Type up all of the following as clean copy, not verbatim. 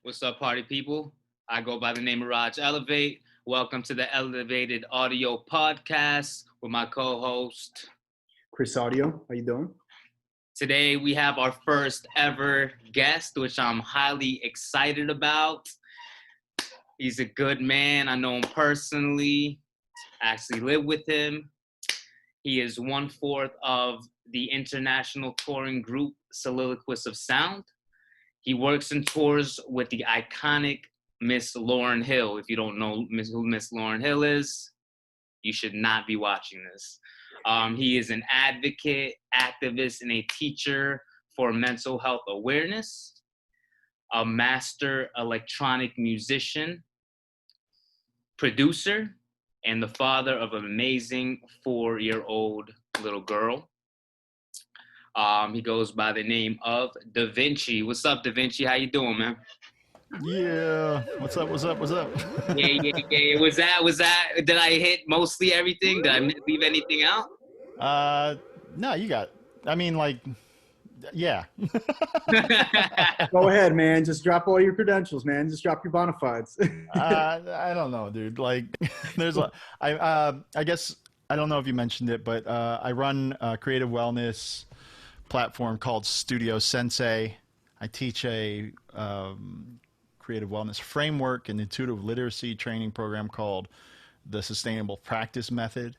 What's up, party people? I go by the name of Raj Elevate. Welcome to the Elevated Audio Podcast with my co-host. Chris Audio, how you doing? Today we have our first ever guest, which I'm highly excited about. He's a good man. I know him personally. I actually live with him. He is 1/4 of the international touring group Solillaquists of Sound. He works and tours with the iconic Miss Lauryn Hill. If you don't know who Miss Lauryn Hill is, you should not be watching this. He is an advocate, activist, and a teacher for mental health awareness, a master electronic musician, producer, and the father of an amazing 4-year-old little girl. He goes by the name of DiViNCi. What's up, DiViNCi? How you doing, man? Yeah. What's up? Yeah. Was that? Did I hit mostly everything? Did I leave anything out? No, you got. I mean, like, yeah. Go ahead, man. Just drop all your credentials, man. Just drop your bona fides. I don't know, dude. Like, I guess I don't know if you mentioned it, but I run a creative wellness platform called Studio Sensei. I teach a creative wellness framework and intuitive literacy training program called the Sustainable Practice Method.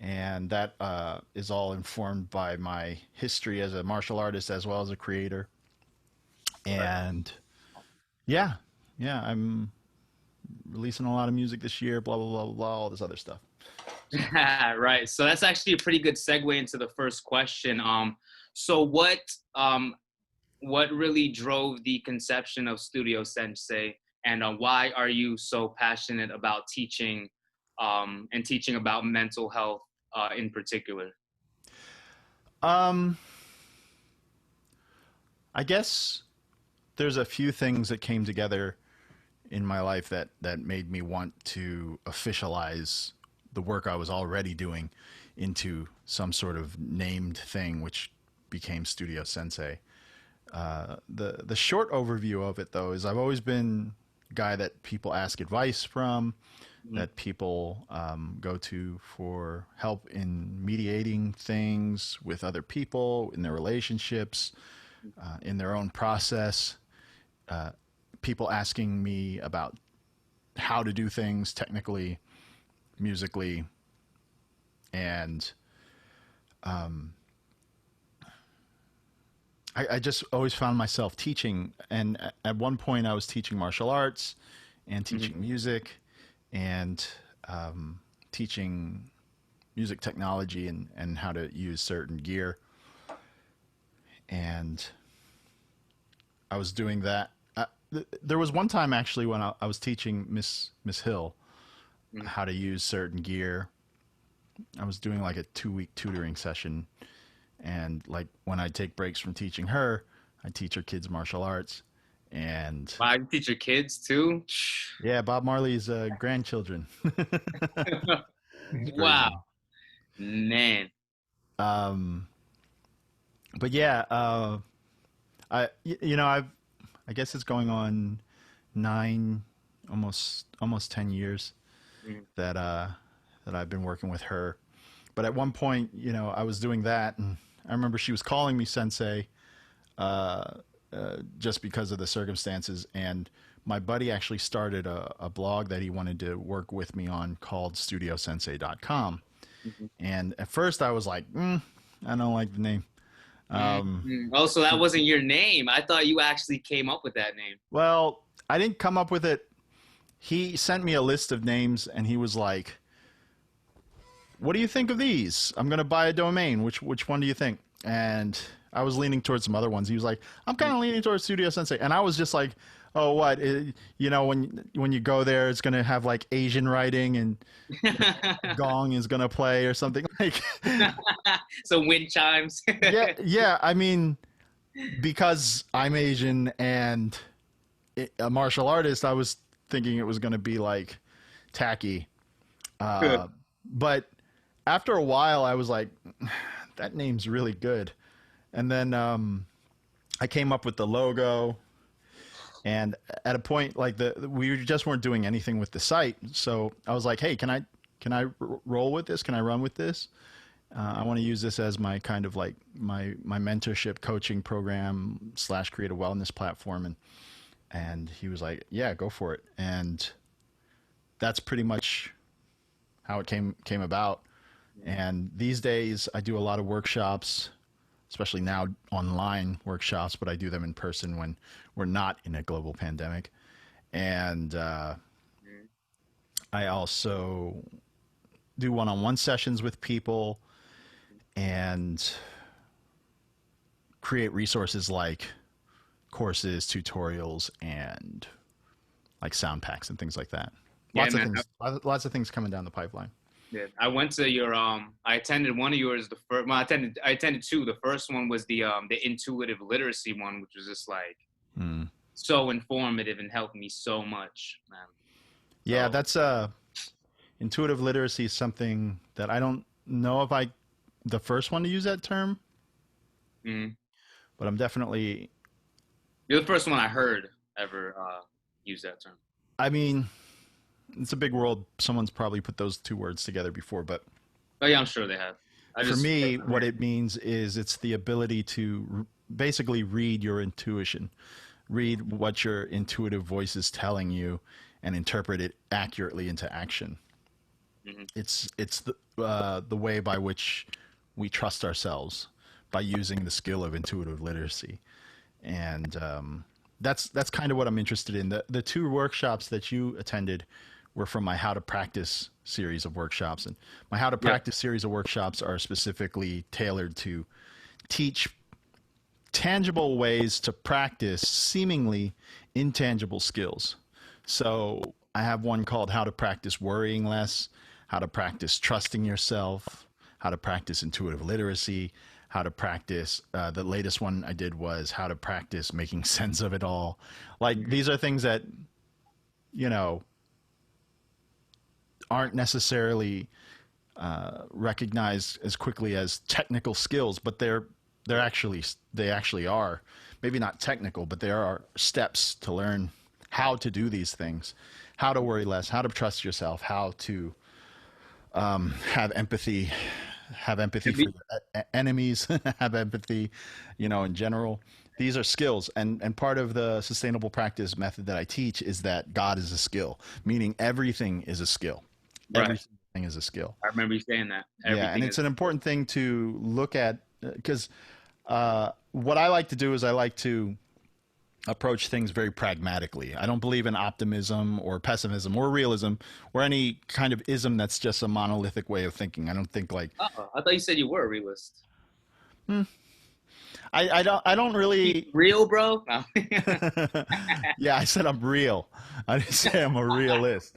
And that is all informed by my history as a martial artist as well as a creator. And yeah, I'm releasing a lot of music this year, blah, blah, blah, blah, all this other stuff. Right. So that's actually a pretty good segue into the first question. So what really drove the conception of Studio Sensei, and why are you so passionate about teaching and teaching about mental health in particular? I guess there's a few things that came together in my life that made me want to officialize the work I was already doing into some sort of named thing, which became Studio Sensei. The short overview of it, though, is I've always been a guy that people ask advice from, that people go to for help in mediating things with other people, in their relationships, in their own process. People asking me about how to do things technically, musically, and I just always found myself teaching. And at one point I was teaching martial arts and teaching music and teaching music technology and how to use certain gear. And I was doing that. There was one time actually when I was teaching Miss Hill how to use certain gear. I was doing like a 2-week tutoring session, and like when I take breaks from teaching her, I teach her kids martial arts. And Wow, you teach your kids too? yeah, Bob Marley's grandchildren. Wow, man. But yeah, I guess it's going on 9, almost 10 years that I've been working with her. But at one point, I was doing that, and I remember she was calling me sensei just because of the circumstances. And my buddy actually started a blog that he wanted to work with me on called studiosensei.com. And at first I was like, I don't like the name. Oh, so that wasn't your name. I thought you actually came up with that name. Well, I didn't come up with it. He sent me a list of names, and he was like, what do you think of these? I'm going to buy a domain. Which one do you think? And I was leaning towards some other ones. He was like, I'm kind of leaning towards Studio Sensei. And I was just like, oh, what? When you go there, it's going to have like Asian writing and gong is going to play or something like. Some wind chimes. Yeah. I mean, because I'm Asian and a martial artist, I was thinking it was going to be like tacky. But after a while, I was like, that name's really good. And then I came up with the logo, And at a point, like we just weren't doing anything with the site. So I was like, hey, can I roll with this? Can I run with this? I want to use this as my kind of like my mentorship coaching program / creative wellness platform. And he was like, yeah, go for it. And that's pretty much how it came about. And these days I do a lot of workshops, especially now online workshops, but I do them in person when we're not in a global pandemic. And I also do one-on-one sessions with people and create resources like courses, tutorials, and like sound packs and things like that. Yeah, Lots of things. Lots of things coming down the pipeline. Yeah, I went to your I attended one of yours. The first, well, I attended two. The first one was the intuitive literacy one, which was just like so informative and helped me so much, man. Yeah, that's intuitive literacy is something that I don't know if the first one to use that term, but I'm definitely. You're the first one I heard ever use that term. I mean, it's a big world. Someone's probably put those two words together before, but oh yeah, I'm sure they have. For me, what it means is it's the ability to basically read your intuition, read what your intuitive voice is telling you, and interpret it accurately into action. It's the way by which we trust ourselves by using the skill of intuitive literacy, and that's kind of what I'm interested in. The two workshops that you attended were from my How to Practice series of workshops, and my How to Practice series of workshops are specifically tailored to teach tangible ways to practice seemingly intangible skills. So I have one called How to Practice Worrying Less, How to Practice Trusting Yourself, How to Practice Intuitive Literacy, How to Practice, the latest one I did was How to Practice Making Sense of It All. Like, these are things that, you know, aren't necessarily recognized as quickly as technical skills, but they actually are. Maybe not technical, but there are steps to learn how to do these things, how to worry less, how to trust yourself, how to have empathy for your enemies, have empathy, you know, in general. These are skills, and part of the sustainable practice method that I teach is that God is a skill, meaning everything is a skill. Right. Everything is a skill. I remember you saying that. Yeah, and it's an important thing to look at, because what I like to do is I like to approach things very pragmatically. I don't believe in optimism or pessimism or realism or any kind of ism that's just a monolithic way of thinking. I don't think like. I thought you said you were a realist. I don't really. Real, bro? No. Yeah, I said I'm real. I didn't say I'm a realist.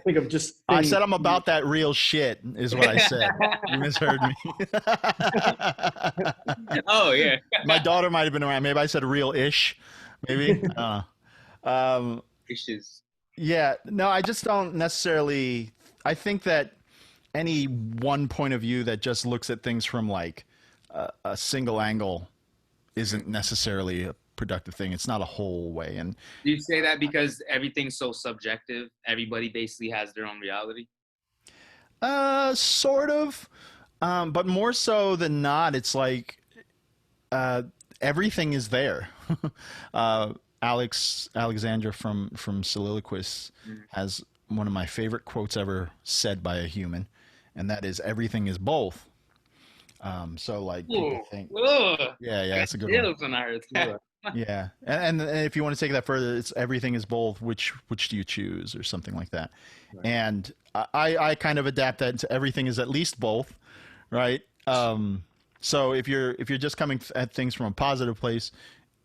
Think of just. I said I'm about that real shit, is what I said. You misheard me. Oh yeah. My daughter might have been around. Maybe I said real-ish. Maybe. Issues. Yeah. No, I just don't necessarily. I think that any one point of view that just looks at things from like a single angle isn't necessarily a productive thing. It's not a whole way. And do you say that because everything's so subjective? Everybody basically has their own reality? Sort of. But more so than not, it's like everything is there. Alexandra from Solillaquists has one of my favorite quotes ever said by a human, and that is, everything is both. So like people think, yeah, that's a good one. When I heard that. Yeah, and if you want to take that further, it's everything is both. Which do you choose, or something like that? Right. And I kind of adapt that into everything is at least both, right? So if you're just coming at things from a positive place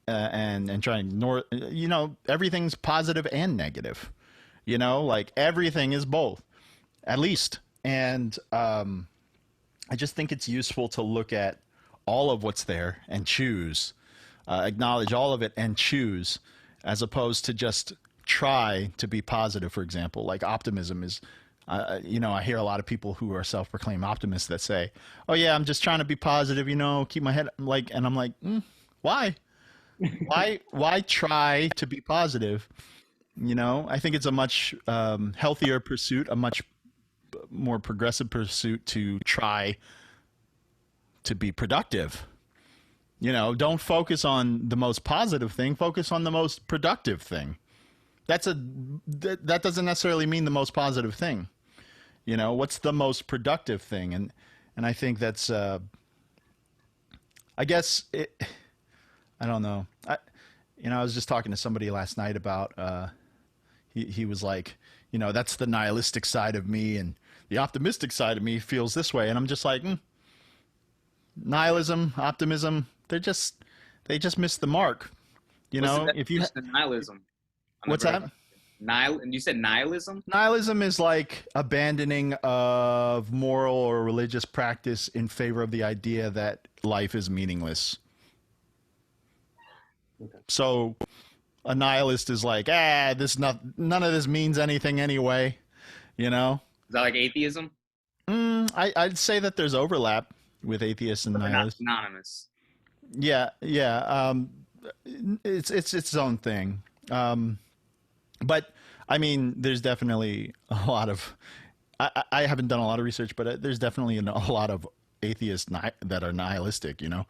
and trying to ignore, you know, everything's positive and negative, you know, like everything is both, at least. And I just think it's useful to look at all of what's there and choose. Acknowledge all of it and choose, as opposed to just try to be positive. For example, like optimism is, you know, I hear a lot of people who are self-proclaimed optimists that say, "Oh yeah, I'm just trying to be positive, you know, keep my head like," and I'm like, why? Why try to be positive? You know, I think it's a much healthier pursuit, a much more progressive pursuit to try to be productive. You know, don't focus on the most positive thing, focus on the most productive thing. That doesn't necessarily mean the most positive thing. You know, what's the most productive thing? And I think that's I guess it, I don't know. I was just talking to somebody last night about he was like, you know, that's the nihilistic side of me, and the optimistic side of me feels this way, and I'm just like, nihilism, optimism, they just miss the mark. You What's know, the if you definition of nihilism? what's that? And you said nihilism? Nihilism is like abandoning of moral or religious practice in favor of the idea that life is meaningless. Okay. So a nihilist is like, none of this means anything anyway, you know? Is that like atheism? I'd say that there's overlap with atheists and But they're not nihilists. synonymous. Yeah, yeah. It's its own thing. But I mean, there's definitely a lot of. I haven't done a lot of research, but there's definitely a lot of atheists that are nihilistic. You know,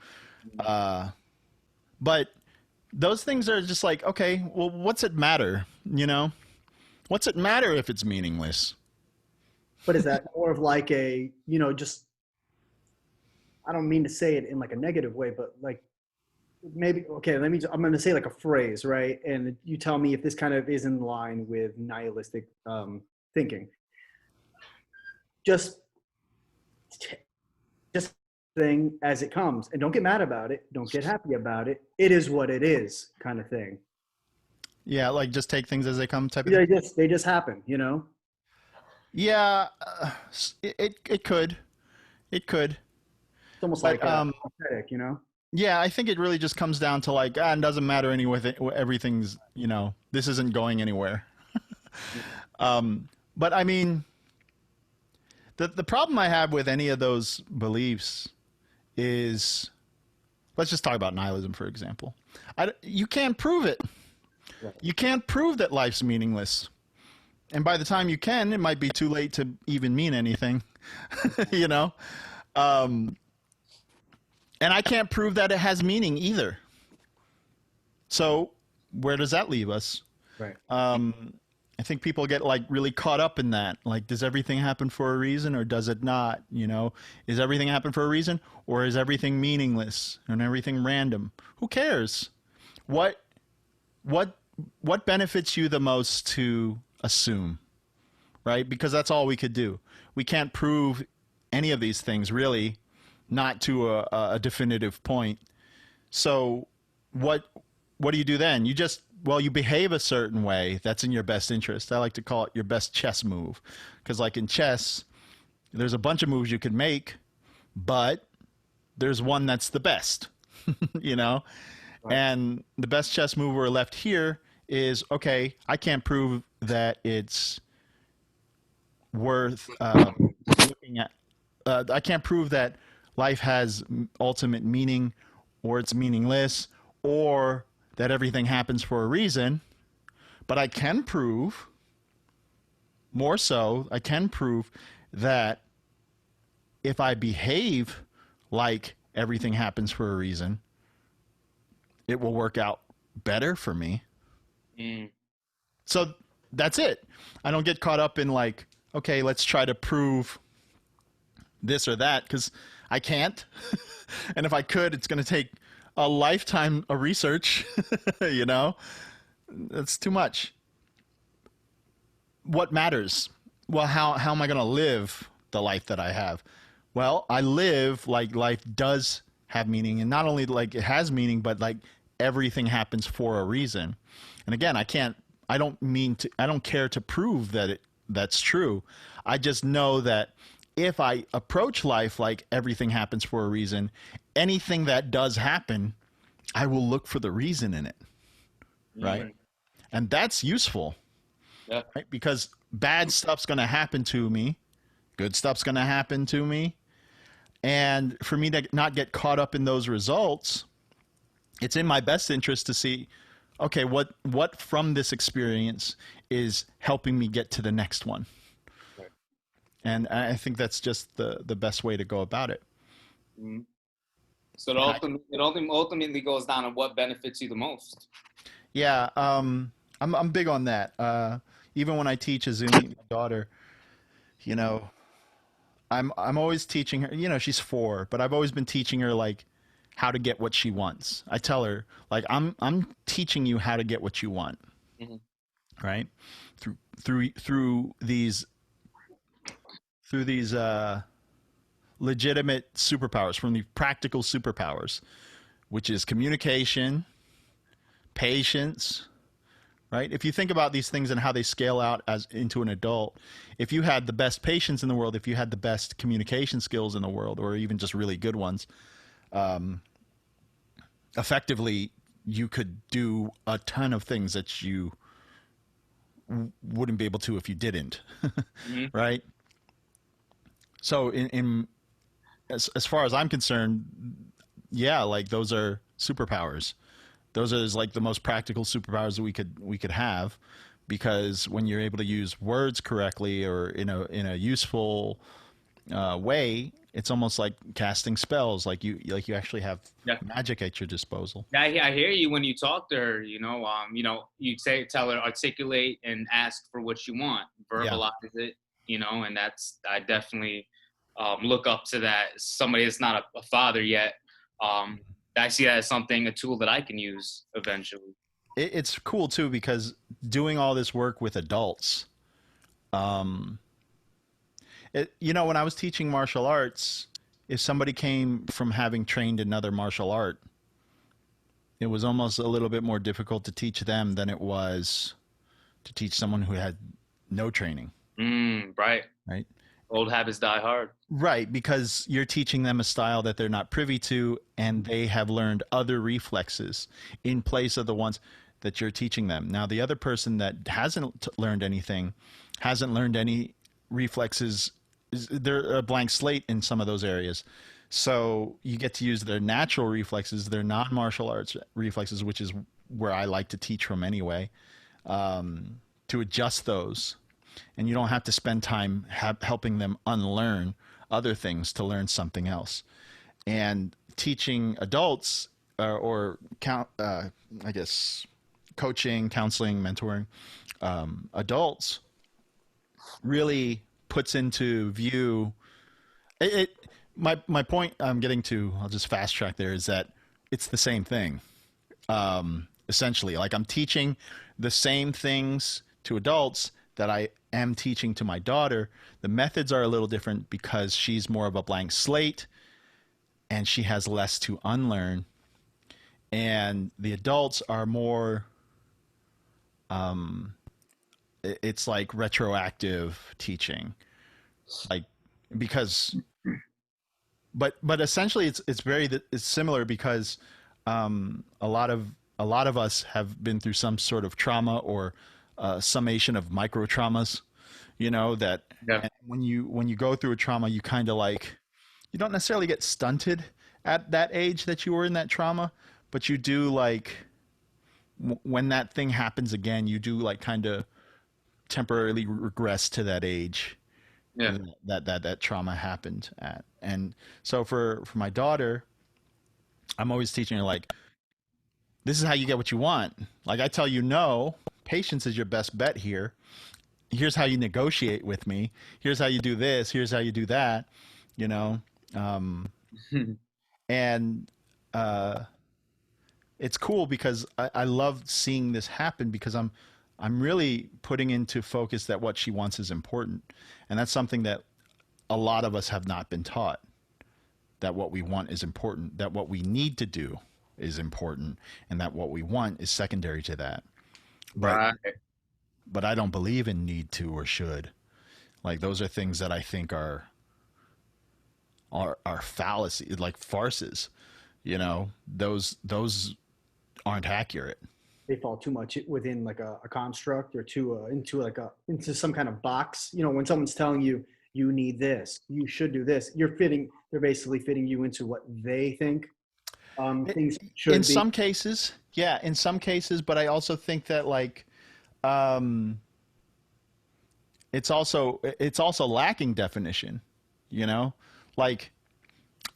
but those things are just like, okay, well, what's it matter? You know, what's it matter if it's meaningless? But is that more of like a, just, I don't mean to say it in like a negative way, but like maybe, okay, I'm going to say like a phrase, right? And you tell me if this kind of is in line with nihilistic thinking. Just thing as it comes, and don't get mad about it. Don't get happy about it. It is what it is, kind of thing. Yeah, like just take things as they come type of They thing. just happen, you know? Yeah, it could. It could. It's almost But like pathetic, you know? yeah, I think it really just comes down to like, it doesn't matter anyway. Everything's, you know, this isn't going anywhere. But I mean, the problem I have with any of those beliefs is, let's just talk about nihilism, for example. You can't prove it. Right. You can't prove that life's meaningless. And by the time you can, it might be too late to even mean anything, you know? And I can't prove that it has meaning either. So where does that leave us? Right. I think people get like really caught up in that. Like, does everything happen for a reason or does it not? You know, is everything happen for a reason or is everything meaningless and everything random? Who cares? What benefits you the most to assume, right? Because that's all we could do. We can't prove any of these things really, not to a definitive point. So what do you do then? You behave a certain way that's in your best interest. I like to call it your best chess move. Because like in chess, there's a bunch of moves you could make, but there's one that's the best, you know? Right. And the best chess move we're left here is, okay, I can't prove that it's worth looking at. I can't prove that life has ultimate meaning or it's meaningless or that everything happens for a reason, but I can prove, more so, I can prove that if I behave like everything happens for a reason, it will work out better for me. So that's it. I don't get caught up in like, okay, let's try to prove this or that, because I can't. And if I could, it's going to take a lifetime of research, you know? That's too much. What matters? Well, how am I going to live the life that I have? Well, I live like life does have meaning, and not only like it has meaning, but like everything happens for a reason. And again, I don't care to prove that's true. I just know that if I approach life like everything happens for a reason, anything that does happen, I will look for the reason in it, right? And that's useful, right? Because bad stuff's going to happen to me, good stuff's going to happen to me, and for me to not get caught up in those results, it's in my best interest to see, okay, what from this experience is helping me get to the next one. Right. And I think that's just the best way to go about it. Mm-hmm. So it ultimately goes down to what benefits you the most. Yeah, I'm big on that. Even when I teach Azumi, my daughter, you know, I'm always teaching her. You know, she's 4, but I've always been teaching her like how to get what she wants. I tell her like I'm teaching you how to get what you want, Mm-hmm. right? Through these legitimate superpowers, from the practical superpowers, which is communication, patience, right? If you think about these things and how they scale out as into an adult, if you had the best patience in the world, if you had the best communication skills in the world, or even just really good ones, effectively you could do a ton of things that you wouldn't be able to if you didn't. Mm-hmm. Right? So as far as I'm concerned, yeah, like those are superpowers. Those are like the most practical superpowers that we could have, because when you're able to use words correctly or in a useful way, it's almost like casting spells. Like you actually have magic at your disposal. Yeah, I hear you when you talk to her. You tell her, articulate and ask for what you want, verbalize it. And I definitely look up to that. Somebody that's not a father yet. I see that as a tool that I can use eventually. It's cool too, because doing all this work with adults, when I was teaching martial arts, if somebody came from having trained another martial art, it was almost a little bit more difficult to teach them than it was to teach someone who had no training. Right. Right. Old habits die hard. Right, because you're teaching them a style that they're not privy to, and they have learned other reflexes in place of the ones that you're teaching them. Now, the other person that hasn't learned anything, hasn't learned any reflexes, they're a blank slate in some of those areas. So you get to use their natural reflexes, their non-martial arts reflexes, which is where I like to teach from anyway, to adjust those. And you don't have to spend time helping them unlearn other things to learn something else. And teaching adults I guess coaching, counseling, mentoring adults really puts into view my point I'm getting to, I'll just fast track there, is that it's the same thing. Essentially, like I'm teaching the same things to adults that I am teaching to my daughter. The methods are a little different because she's more of a blank slate and she has less to unlearn. And the adults are more, it's like retroactive teaching, like, because, but essentially it's similar, because a lot of us have been through some sort of trauma or summation of micro traumas, that when you go through a trauma, you kind of like, you don't necessarily get stunted at that age that you were in that trauma, but you do, like, when that thing happens again, you do like kind of temporarily regress to that age that trauma happened at. And so for my daughter, I'm always teaching her, like, this is how you get what you want. Like, I tell you, no, patience is your best bet here. Here's how you negotiate with me. Here's how you do this. Here's how you do that. And it's cool because I love seeing this happen, because I'm really putting into focus that what she wants is important. And that's something that a lot of us have not been taught, that what we want is important, that what we need to do is important, and that what we want is secondary to that. But I don't believe in need to or should. Like, those are things that I think are fallacy, like farces. Those aren't accurate. They fall too much within like a construct, or into some kind of box. When someone's telling you, you need this, you should do this, they're basically fitting you into what they think. things should In be. some cases, yeah, in some cases, but I also think that like um, it's also lacking definition, you know? Like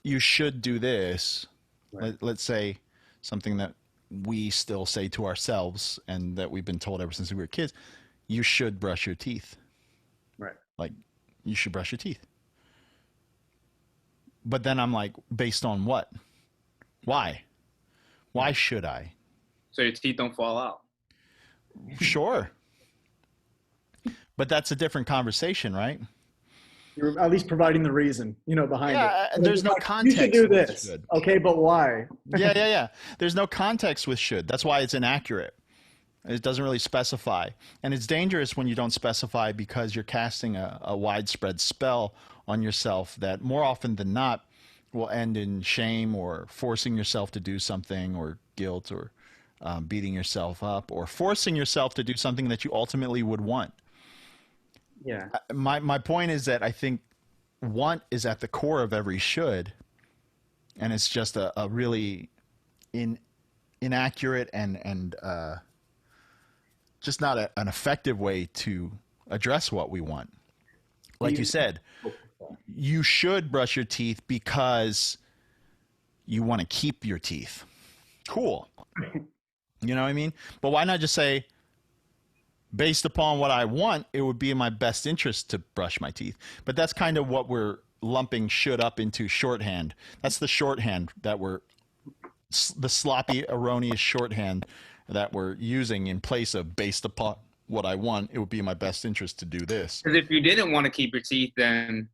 you should do this. Right. Let's say something that we still say to ourselves and that we've been told ever since we were kids, you should brush your teeth. Right. Like you should brush your teeth. But then I'm like, based on what? Why? Why should I? So your teeth don't fall out. Sure. But that's a different conversation, right? You're at least providing the reason, behind Yeah, it. there's no You context should do with this. should. Okay, but why? Yeah. There's no context with should. That's why it's inaccurate. It doesn't really specify. And it's dangerous when you don't specify because you're casting a widespread spell on yourself that more often than not will end in shame or forcing yourself to do something or guilt or beating yourself up or forcing yourself to do something that you ultimately would want. Yeah. My point is that I think want is at the core of every should, and it's just a really inaccurate and just not an effective way to address what we want. Like you said, you should brush your teeth because you want to keep your teeth. Cool. You know what I mean? But why not just say, based upon what I want, it would be in my best interest to brush my teeth. But that's kind of what we're lumping should up into shorthand. That's the shorthand that the sloppy, erroneous shorthand that we're using in place of based upon what I want, it would be in my best interest to do this. Because if you didn't want to keep your teeth, then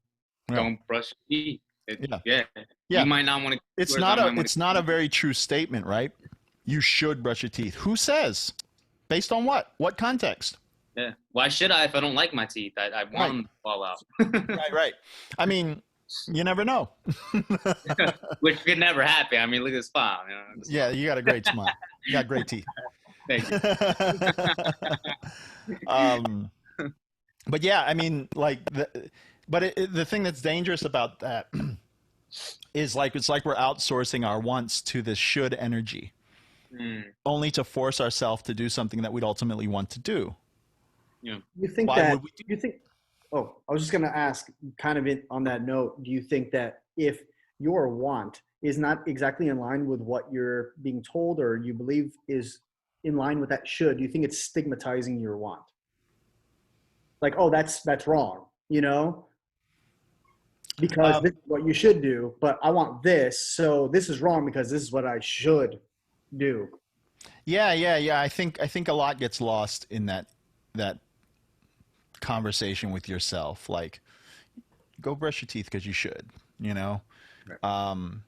don't brush your teeth. Yeah. You might not want to. It's not a very true statement, right? You should brush your teeth. Who says? Based on what? What context? Yeah. Why should I if I don't like my teeth? I want them to fall out. Right. I mean, you never know. Which could never happen. I mean, look at this smile. Yeah, you got a great smile. You got great teeth. Thank you. But yeah, I mean, like, the thing that's dangerous about that is like it's like we're outsourcing our wants to this should energy, only to force ourselves to do something that we'd ultimately want to do. Yeah. You think Why that? would we do You think? Oh, I was just going to ask, kind of on that note. Do you think that if your want is not exactly in line with what you're being told, or you believe is in line with that should, do you think it's stigmatizing your want? Like, oh, that's wrong, because this is what you should do, but I want this, so this is wrong because this is what I should do. Yeah. I think a lot gets lost in that conversation with yourself. Like, go brush your teeth because you should, Right.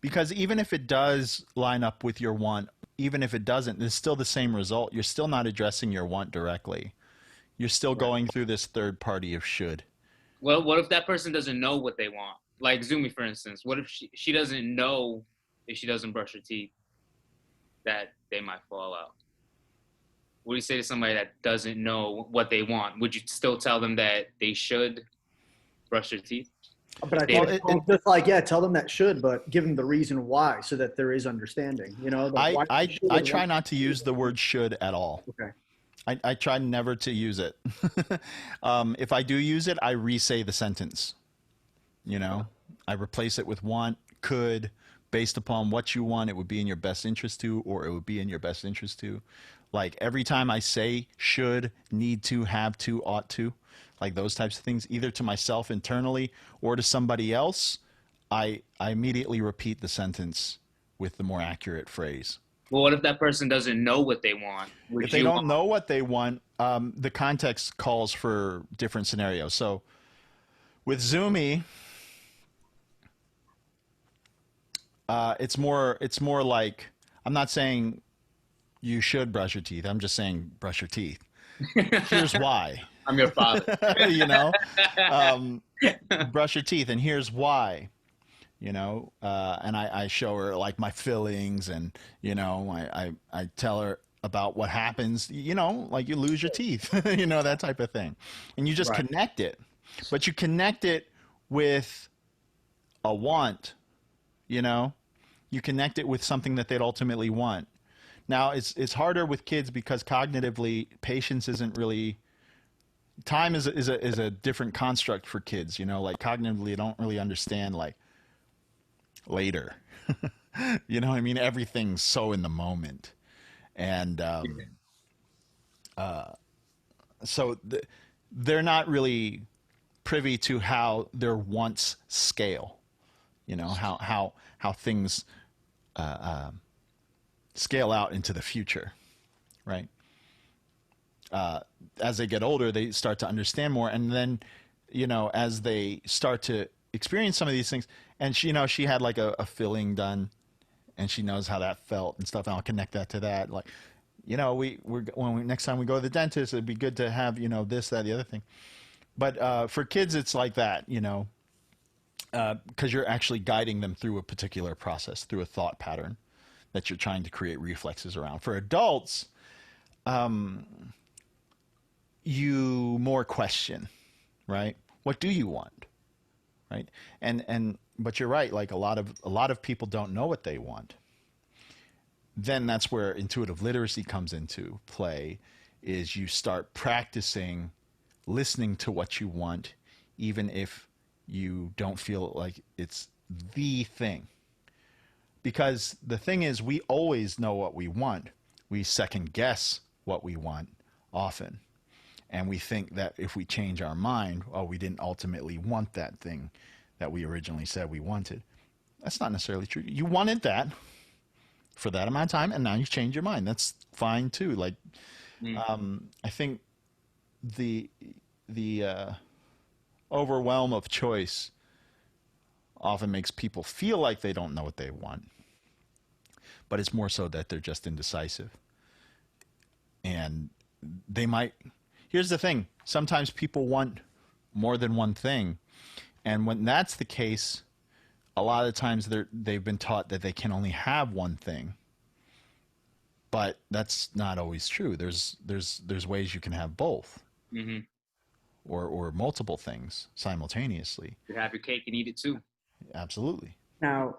Because even if it does line up with your want, even if it doesn't, it's still the same result. You're still not addressing your want directly. You're still going through this third party of should. Well, what if that person doesn't know what they want? Like Zumi, for instance. What if she doesn't know if she doesn't brush her teeth that they might fall out? What do you say to somebody that doesn't know what they want? Would you still tell them that they should brush their teeth? But I think just like, tell them that should, but give them the reason why, so that there is understanding. Like I try not to use the word should at all. Okay. I try never to use it. If I do use it, I re-say the sentence. I replace it with want, could, based upon what you want, it would be in your best interest to, or it would be in your best interest to. Like every time I say should, need to, have to, ought to, like those types of things, either to myself internally or to somebody else, I immediately repeat the sentence with the more accurate phrase. Well, what if that person doesn't know what they want? If they don't know what they want, the context calls for different scenarios. So with Zumi, it's more like, I'm not saying you should brush your teeth. I'm just saying brush your teeth. Here's why. I'm your father. Brush your teeth, and here's why. And I show her like my fillings, and I tell her about what happens, like you lose your teeth, that type of thing, and you just connect it, but you connect it with a want, You connect it with something that they'd ultimately want. Now, it's harder with kids because cognitively, patience isn't really, time is a different construct for kids. You know, like cognitively, they don't really understand like later. You know what I mean? Everything's so in the moment, and so they're not really privy to how their wants scale. You know how things scale out into the future, right? As they get older, they start to understand more, and then, you know, as they start to experience some of these things, and she, you know, she had like a filling done, and she knows how that felt and stuff, and I'll connect that to that. Like, you know, next time we go to the dentist, it'd be good to have, you know, this, that, the other thing. But for kids, it's like that, you know, because you're actually guiding them through a particular process, through a thought pattern that you're trying to create reflexes around. For adults, you more question, right? What do you want, right? But you're right. Like a lot of people don't know what they want. Then that's where intuitive literacy comes into play. Is you start practicing listening to what you want, even if you don't feel like it's the thing. Because the thing is, we always know what we want. We second guess what we want often. And we think that if we change our mind, oh, we didn't ultimately want that thing that we originally said we wanted. That's not necessarily true. You wanted that for that amount of time, and now you change your mind. That's fine too. Like, I think the overwhelm of choice often makes people feel like they don't know what they want, but it's more so that they're just indecisive. And they might, here's the thing, sometimes people want more than one thing, and when that's the case, a lot of times they've been taught that they can only have one thing, but that's not always true. There's ways you can have both, or multiple things simultaneously. You have your cake and eat it too. Absolutely. Now,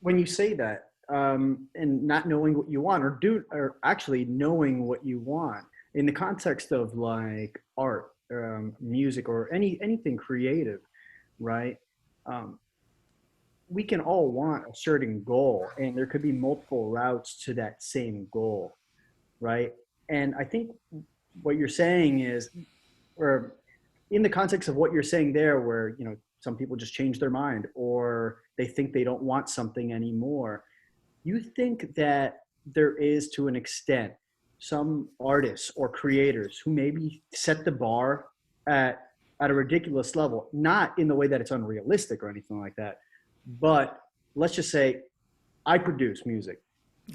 when you say that, and not knowing what you want, or actually knowing what you want, in the context of like art, music, or anything creative, right? We can all want a certain goal, and there could be multiple routes to that same goal, right? And I think what you're saying is, or in the context of what you're saying there, where, you know, some people just change their mind or they think they don't want something anymore. You think that there is, to an extent, some artists or creators who maybe set the bar at a ridiculous level, not in the way that it's unrealistic or anything like that, but let's just say I produce music.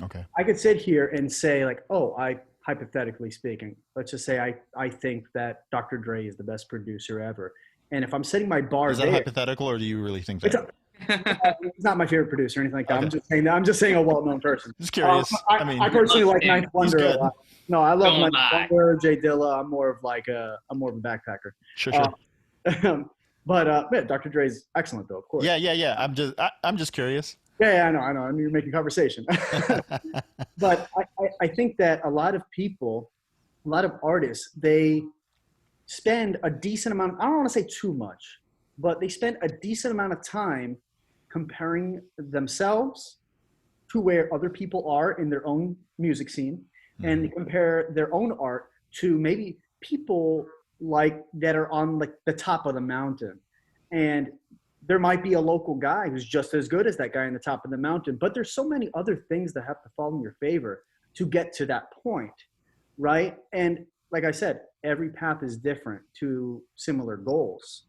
Okay. I could sit here and say like, oh, hypothetically speaking, let's just say I think that Dr. Dre is the best producer ever. And if I'm setting my bar, is that hypothetical, or do you really think that? It's not my favorite producer or anything like that. Okay. I'm just saying a well-known person. Just curious. I personally like Ninth Wonder a lot. No, I love Ninth Wonder, Jay Dilla. I'm more of a backpacker. Sure. But yeah, Dr. Dre's excellent though, of course. Yeah. I'm just curious. Yeah, I know. I mean, you're making conversation. But I think that a lot of people, a lot of artists, they spend a decent amount, I don't want to say too much, but they spend a decent amount of time comparing themselves to where other people are in their own music scene, and they compare their own art to maybe people like that are on like the top of the mountain. And there might be a local guy who's just as good as that guy on the top of the mountain, but there's so many other things that have to fall in your favor to get to that point, right? And like I said, every path is different to similar goals.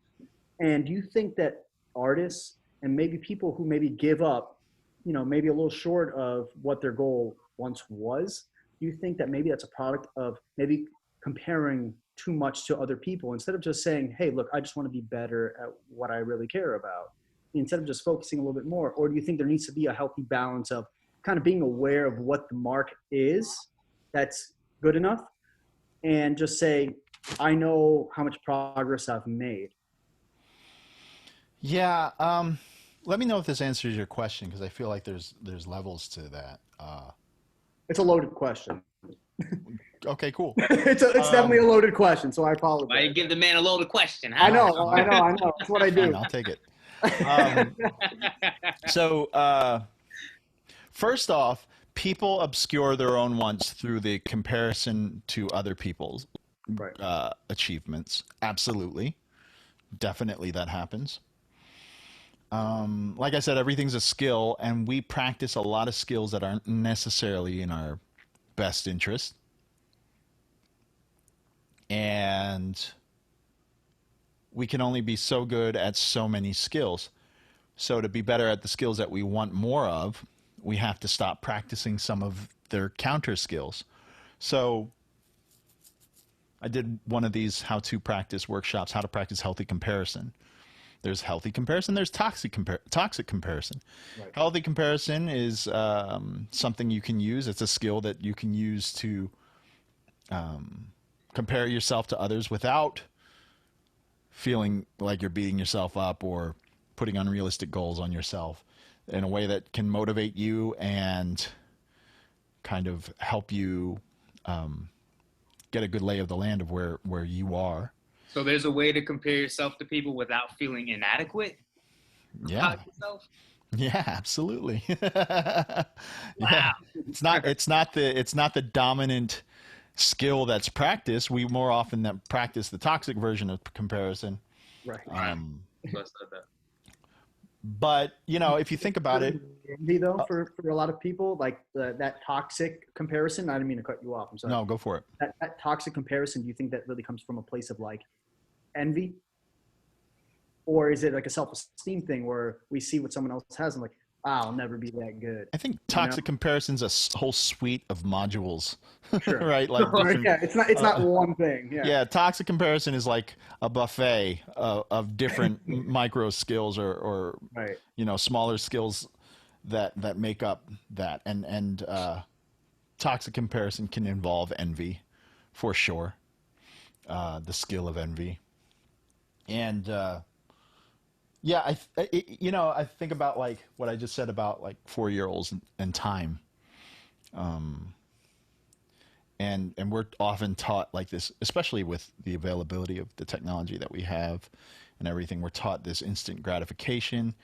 And do you think that artists and maybe people who maybe give up, you know, maybe a little short of what their goal once was, do you think that maybe that's a product of maybe comparing too much to other people instead of just saying, hey, look, I just want to be better at what I really care about, instead of just focusing a little bit more? Or do you think there needs to be a healthy balance of kind of being aware of what the mark is that's good enough, and just say, I know how much progress I've made? Yeah. let me know if this answers your question, because I feel like there's levels to that. It's a loaded question. Okay, cool. It's definitely a loaded question, so I apologize. Why you give the man a loaded question, huh? I know. That's what I do. Fine, I'll take it. So, first off, people obscure their own wants through the comparison to other people's Right. achievements. Absolutely. Definitely that happens. Like I said, everything's a skill, and we practice a lot of skills that aren't necessarily in our best interest. And we can only be so good at so many skills. So to be better at the skills that we want more of, we have to stop practicing some of their counter skills. So I did one of these how-to practice workshops, how to practice healthy comparison. There's healthy comparison, there's toxic comparison. Right. Healthy comparison is something you can use. It's a skill that you can use to compare yourself to others without feeling like you're beating yourself up or putting unrealistic goals on yourself, in a way that can motivate you and kind of help you get a good lay of the land of where you are. So there's a way to compare yourself to people without feeling inadequate about yourself? Yeah, absolutely. Wow. Yeah. It's not the dominant skill that's practiced. We more often than practice the toxic version of comparison. Right. But if you think about it, Envy, though, for a lot of people, like that toxic comparison. I didn't mean to cut you off. I'm sorry. no, go for it. That toxic comparison. Do you think that really comes from a place of like envy, or is it like a self-esteem thing where we see what someone else has and like, I'll never be that good? I think toxic comparison's a whole suite of modules, Sure. right? Like yeah, it's not one thing. Yeah. Toxic comparison is like a buffet of different micro skills or Right. smaller skills that make up that, and toxic comparison can involve envy, for sure. The skill of envy, and I think about like what I just said about like 4-year-olds and time. And we're often taught like this, especially with the availability of the technology that we have and everything. We're taught this instant gratification.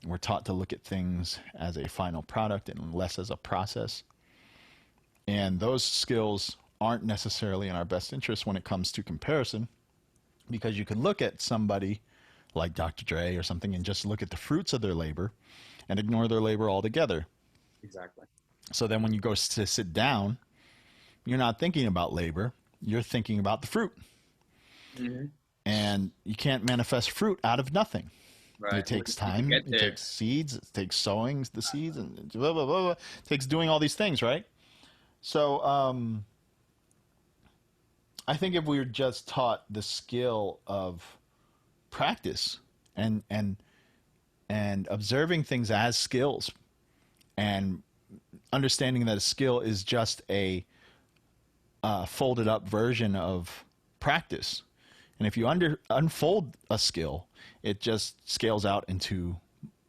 We're taught to look at things as a final product and less as a process. And those skills aren't necessarily in our best interest when it comes to comparison, because you can look at somebody like Dr. Dre or something and just look at the fruits of their labor and ignore their labor altogether. Exactly. So then when you go to sit down, you're not thinking about labor, you're thinking about the fruit. Mm-hmm. And you can't manifest fruit out of nothing. Right. It takes time, it takes seeds, it takes sowing the seeds, and blah, blah, blah, blah. It takes doing all these things, right? So I think if we were just taught the skill of practice and observing things as skills, and understanding that a skill is just a folded up version of practice. And if you unfold a skill, it just scales out into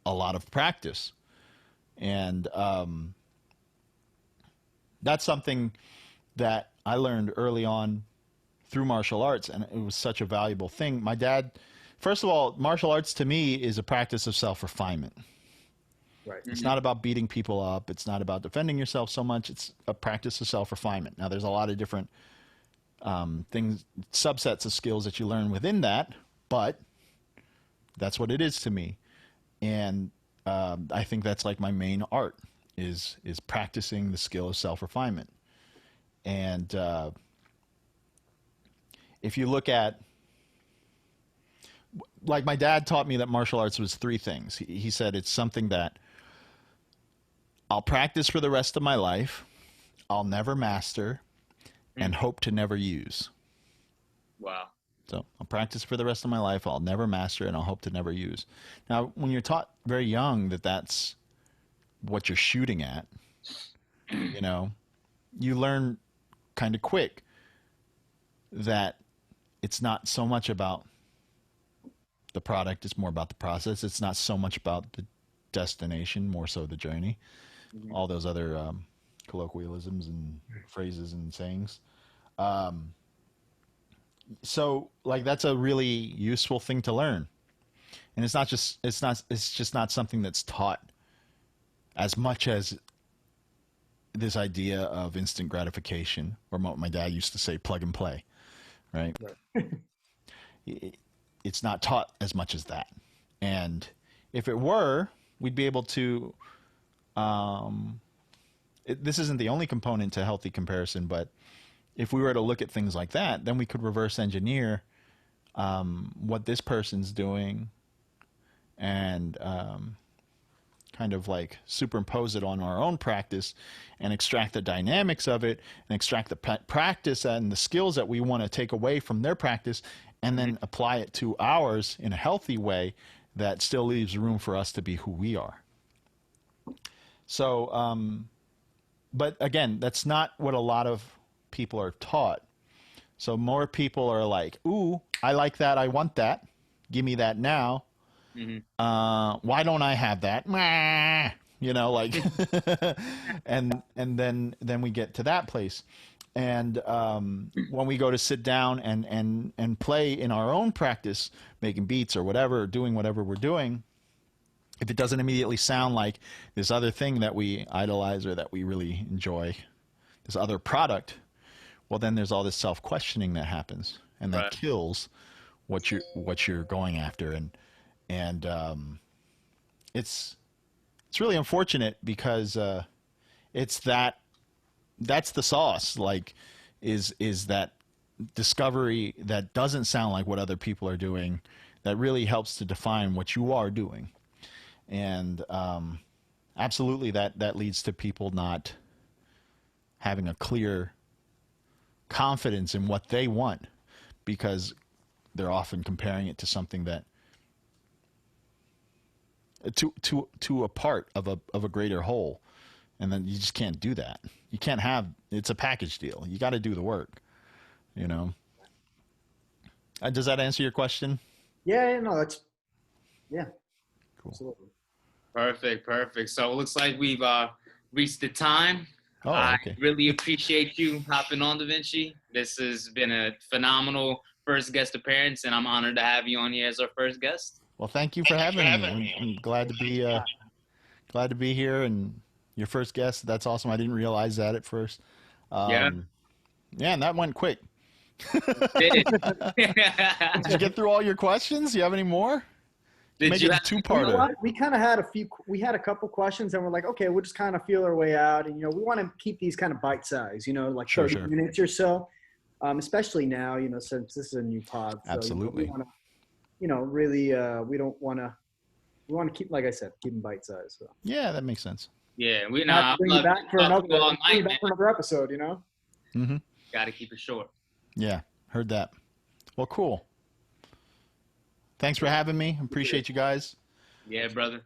a lot of practice. And that's something that I learned early on through martial arts, and it was such a valuable thing. My dad, first of all, martial arts to me is a practice of self-refinement. Right. It's not about beating people up. It's not about defending yourself so much. It's a practice of self-refinement. Now, there's a lot of different things, subsets of skills that you learn within that, but that's what it is to me. And I think that's like my main art is practicing the skill of self-refinement. And if you look at, like my dad taught me that martial arts was 3 things. He said it's something that I'll practice for the rest of my life, I'll never master, and hope to never use. Wow. So I'll practice for the rest of my life, I'll never master, and I'll hope to never use. Now, when you're taught very young that that's what you're shooting at, you learn kind of quick that it's not so much about the product. It's more about the process. It's not so much about the destination, more so the journey. Mhm. All those other colloquialisms and phrases and sayings. So like that's a really useful thing to learn. And it's just not something that's taught as much as this idea of instant gratification, or what my dad used to say, plug and play, right? It's not taught as much as that. And if it were, we'd be able to this isn't the only component to healthy comparison, but if we were to look at things like that, then we could reverse engineer what this person's doing and kind of like superimpose it on our own practice and extract the dynamics of it and extract the practice and the skills that we want to take away from their practice and then apply it to ours in a healthy way that still leaves room for us to be who we are. So, but again, that's not what a lot of people are taught. So more people are like, ooh, I like that. I want that. Give me that now. Why don't I have that? You know, like, and then we get to that place. And when we go to sit down and play in our own practice, making beats or whatever, or doing whatever we're doing, if it doesn't immediately sound like this other thing that we idolize or that we really enjoy, this other product, well, then there's all this self-questioning that happens, and that kills what you're going after. And it's really unfortunate because that's the sauce. Like, is that discovery that doesn't sound like what other people are doing, that really helps to define what you are doing. And absolutely, that leads to people not having a clear confidence in what they want, because they're often comparing it to something that to a part of a greater whole, and then you just can't do that. You can't have, it's a package deal. You got to do the work, you know. Does that answer your question? Yeah, no, that's Cool. Absolutely. Perfect. So it looks like we've reached the time. Oh, okay. I really appreciate you hopping on, DiViNCi. This has been a phenomenal first guest appearance, and I'm honored to have you on here as our first guest. Well, thank you for having me. I'm glad to be here, and your first guest. That's awesome. I didn't realize that at first. Yeah, and that went quick. Did you get through all your questions? You have any more? Make it a two-parter. You know what? We kind of had a couple questions, and we're like, okay, we'll just kind of feel our way out. And, you know, we want to keep these kind of bite-sized, you know, like 30 minutes or so, especially now, you know, since this is a new pod. So, absolutely. You know, we want to, you know, really, we want to keep, like I said, keep them bite-sized. So. Yeah, that makes sense. Yeah, we bring you back for another episode, you know? Mm-hmm. Got to keep it short. Yeah, heard that. Well, cool. Thanks for having me. Appreciate you guys. Yeah, brother.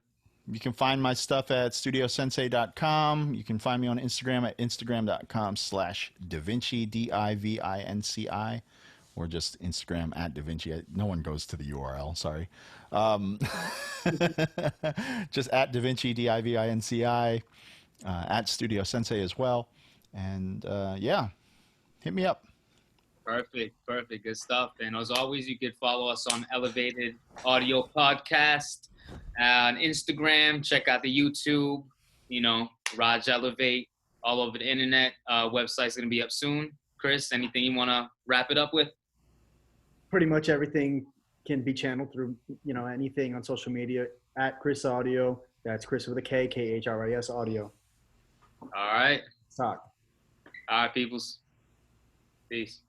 You can find my stuff at studiosensei.com. You can find me on Instagram at instagram.com/DiViNci, DiViNci, or just Instagram at DiViNci. No one goes to the URL, sorry. Just at DiViNci, DiViNci, at Studio Sensei as well. And yeah, hit me up. Perfect. Good stuff. And as always, you could follow us on Elevated Audio Podcast on Instagram. Check out the YouTube, you know, Raj Elevate, all over the internet. Website's going to be up soon. Chris, anything you want to wrap it up with? Pretty much everything can be channeled through, you know, anything on social media at Khris Audio. That's Chris with a K, KHRIS Audio. All right. Talk. All right, peoples. Peace.